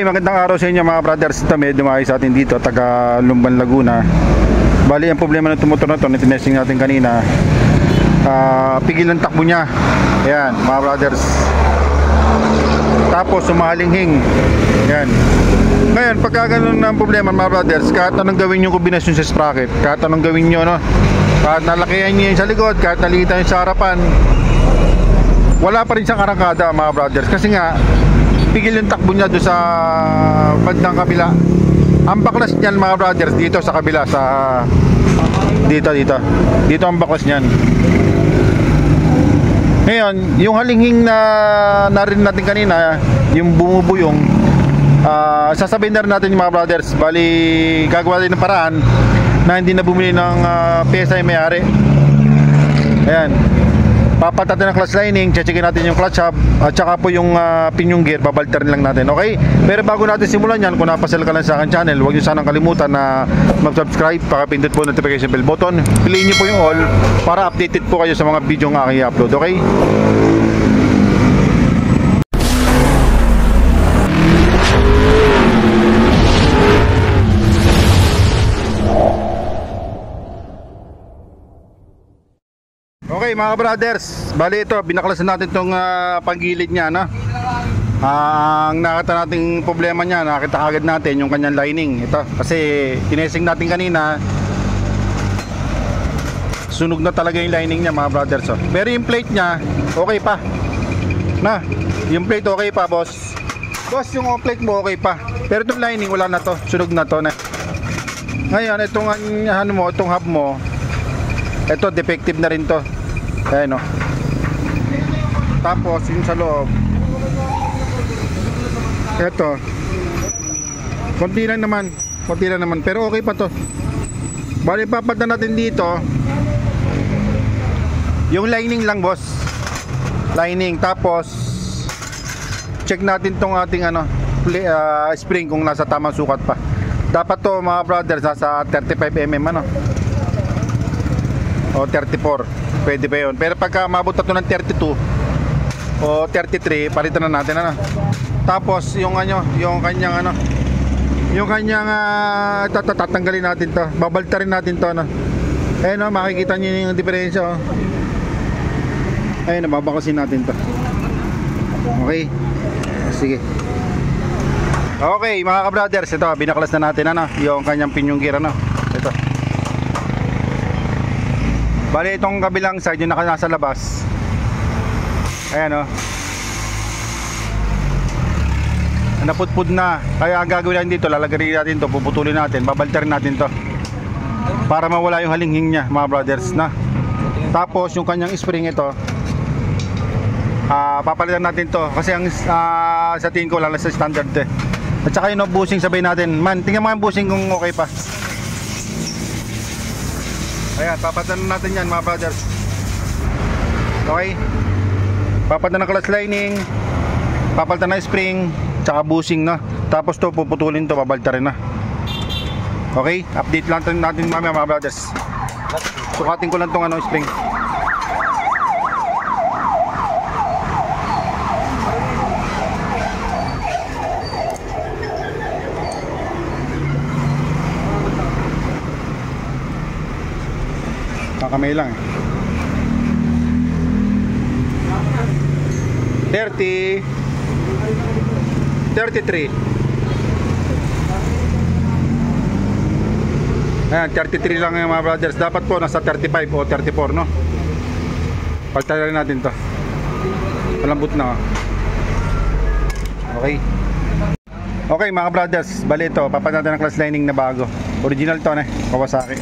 Okay, magandang araw sa inyo mga brothers. Ito may dumayo sa atin dito, taga Lumban, Laguna. Bali, ang problema ng motor na ito, na-testing natin kanina, pigil ng takbo niya. Ayan, mga brothers. Tapos sumalinghing. Ayan. Ngayon, pagka ganun ang problema mga brothers, kahit anong gawin yung kombinasyon sa sprocket, kahit anong gawin nyo, no? Kahit nalakihan nyo yung sa likod, kahit nalitan yung sa harapan, wala pa rin siyang arangkada mga brothers. Kasi nga, pigil yung takbo niya doon sa bandang kabila. Ang baklas niyan mga brothers, dito sa kabila, sa dito ang baklas niyan. Ngayon, yung halinghing na narinig natin kanina, yung bumubuyong, sasabihin na rin natin yung mga brothers. Bali, gagawa din ng paraan na hindi na bumili ng pyesa yung may-ari. Ayan, papatat ng clutch lining, checkin natin yung clutch hub, at saka po yung pinyong gear, babaltarin lang natin, okay? Pero bago natin simulan yan, kung napasal ka lang sa akin channel, huwag nyo sanang kalimutan na mag-subscribe, pakapindot po notification bell button, piliin nyo po yung all para updated po kayo sa mga video ng aking i-upload, okay? Okay mga brothers, bali ito, binaklasan natin itong panggilid niya, no? Ang nakita nating problema niya, nakita agad natin yung kanyang lining. Ito, kasi tinesting natin kanina, sunog na talaga yung lining niya mga brothers, oh. Pero yung plate niya, okay pa na, yung plate okay pa boss. Boss, yung plate mo okay pa. Pero itong lining wala na to, sunog na to na. Ngayon, itong ano mo, itong hub mo, ito defective na rin to. Ayan, no? Tapos yung sa loob, eto, konti lang naman, pero okay pa to. Bali, papad na natin dito yung lining lang boss, lining. Tapos check natin tong ating spring kung nasa tamang sukat pa. Dapat to mga brothers nasa 35mm ano, o 34, pwede pa yun. Pero pagka mabot na to ng 32 o 33, palitan na natin ano. Tapos yung kanyang tatanggalin natin to, babaltarin natin to ano. Ayun, no, makikita niyo yung diferensya, oh. Ayun, nababakasin natin to. Okay, sige. Okay mga ka-brothers, ito binaklas na natin ano, yung kanyang pinyong gear ano. Ito, bali itong kabilang side yung nasa labas. Ayan, oh, naputpud na. Kaya ang gagawin natin dito, lalagarin natin to, puputulin natin, babaltarin natin to para mawala yung halinghing niya mga brothers na. Tapos yung kanyang spring ito, papalitan natin to kasi ang sa tingin ko wala sa standard to, eh. At saka yung bushing sabay natin. Man, tingnan mo yung bushing kung okay pa. Ayan, papalitan natin yan mga brothers. Okay, papalitan ng clutch lining, papalitan ng spring, tsaka bushing na. Tapos to puputulin to, babaltarin na. Okay, update lang natin mamaya mga brothers. Sukatin ko lang tong spring. Kakamay lang, 30, 33. Ayan, 33 lang yung mga brothers. Dapat po nasa 35 o 34, no? Pagtala natin to, malambot na, oh. Okay. Okay mga brothers, bali ito, papat natin ng clutch lining na bago. Original to, Kawasaki,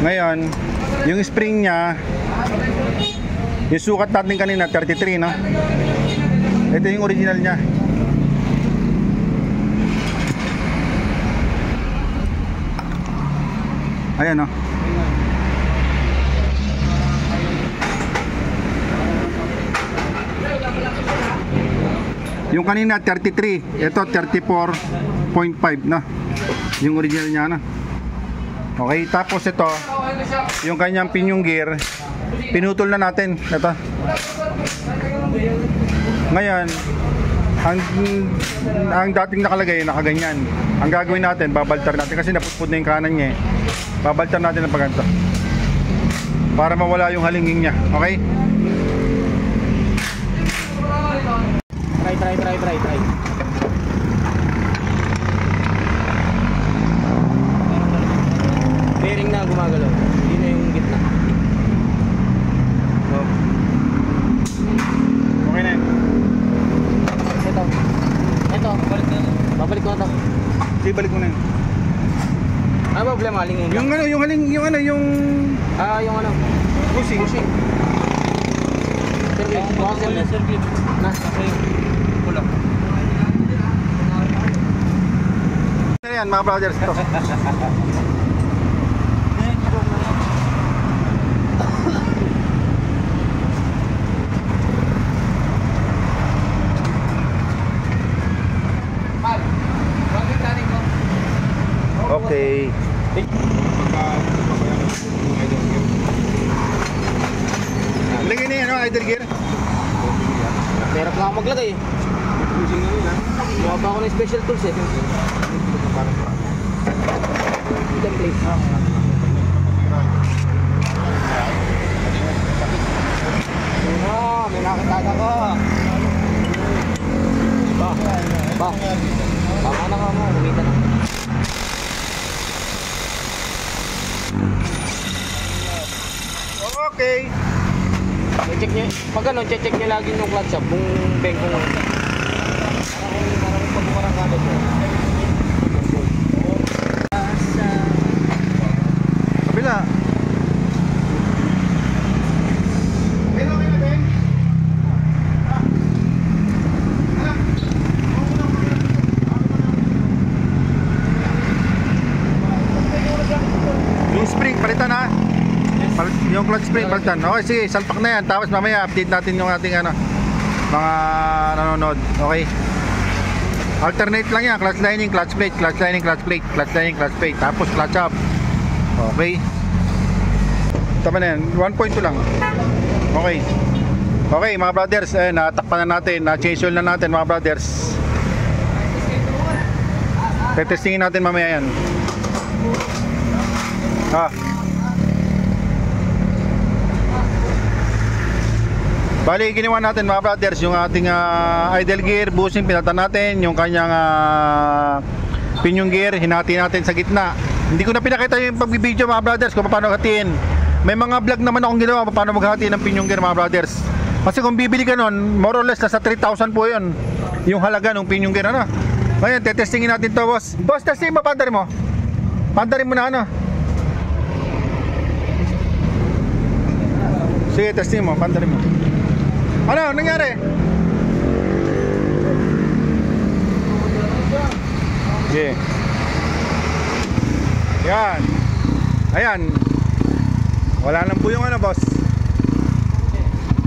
Ngayon, yung spring niya, yung sukat natin kanina 33, no? Ito yung original niya. Ayan, no? Yung kanina 33, ito 34.5 na. Yung original niya, no? Okay, tapos ito, yung kanyang pinyong gear, pinutol na natin. Ito. Ngayon, ang dating nakalagay nakaganyan. Ang gagawin natin, babaltar natin kasi naputput na yung kanan niya eh. Babaltar natin ng paganto para mawala yung halinging niya. Okay? Try. Bearing na gumagalaw. Hindi na yung gitna. Okay na yun. Ito, babalik ko na ito. Sige, balik mo na yun. Ano problema? Halingin ka? Yung Bushing. Circuit. Na. Pulang. Ano yan mga brothers? Ito. Okay. Lagyan niya ano, idle gear. Merap nga ako maglagay eh. Gawa pa ako ng special tools eh. Template. May nakita ko. Tama na ka mo, kumita na. Okay. I-check nyo, pag ano, check nyo lagi yung clutch shop, kung bengkong ano. Parang pagbumarang ka doon. Kabila. Yung spring, palitan ha. Yung clutch spring, palitan. Okay, sige, salpak na yan. Tapos mamaya update natin yung ating ano, mga nanonood. Okay. Alternate lang yan. Clutch lining, clutch plate, clutch lining, clutch plate, clutch lining, clutch plate. Tapos clutch up. Okay. Tama na yan. 1.2 lang. Okay. Okay mga brothers, natakpan na natin, na-change oil na natin mga brothers. Tetestingin natin mamaya yan. Bali, ginawa natin mga brothers yung ating idle gear, bushing, pinatan natin yung kanyang pinion gear, hinati natin sa gitna. Hindi ko na pinakita yung pagbibideo mga brothers kung paano hatiin. May mga vlog naman akong ginawa kung paano maghati ng pinion gear mga brothers. Kasi kung bibili ka nun, more or less nasa 3,000 po yun yung halaga ng pinion gear ano. Ngayon, tetestingin natin to boss. Boss, testingin mo, pandarin mo. Pandarin mo na ano. Sige, testingin mo, pandarin mo. Ano nangyari? Yeah. Yan. Ayan. Wala lang po yung ano, boss.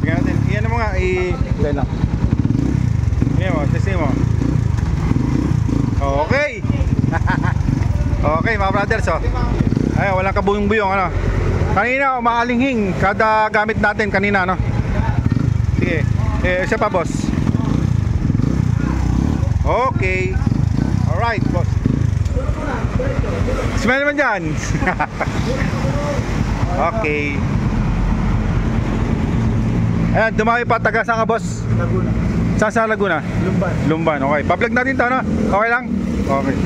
Tingnan natin. Iyan mo nga. Ilan lang. Iyan mo. Testing mo. Okay. Okay mga brothers. Oh. Ayan. Walang kabuyong-buyong. Ano. Kanina umaalinghing kada gamit natin kanina. No? Sige. Isa pa boss. Okay. Alright boss. Smell naman dyan. Okay. Ayan, dumawi pa. Taga saan ka boss? Laguna. Saan sa Laguna? Lumban. Lumban, okay. Pa-vlog natin to, no? Okay lang? Okay.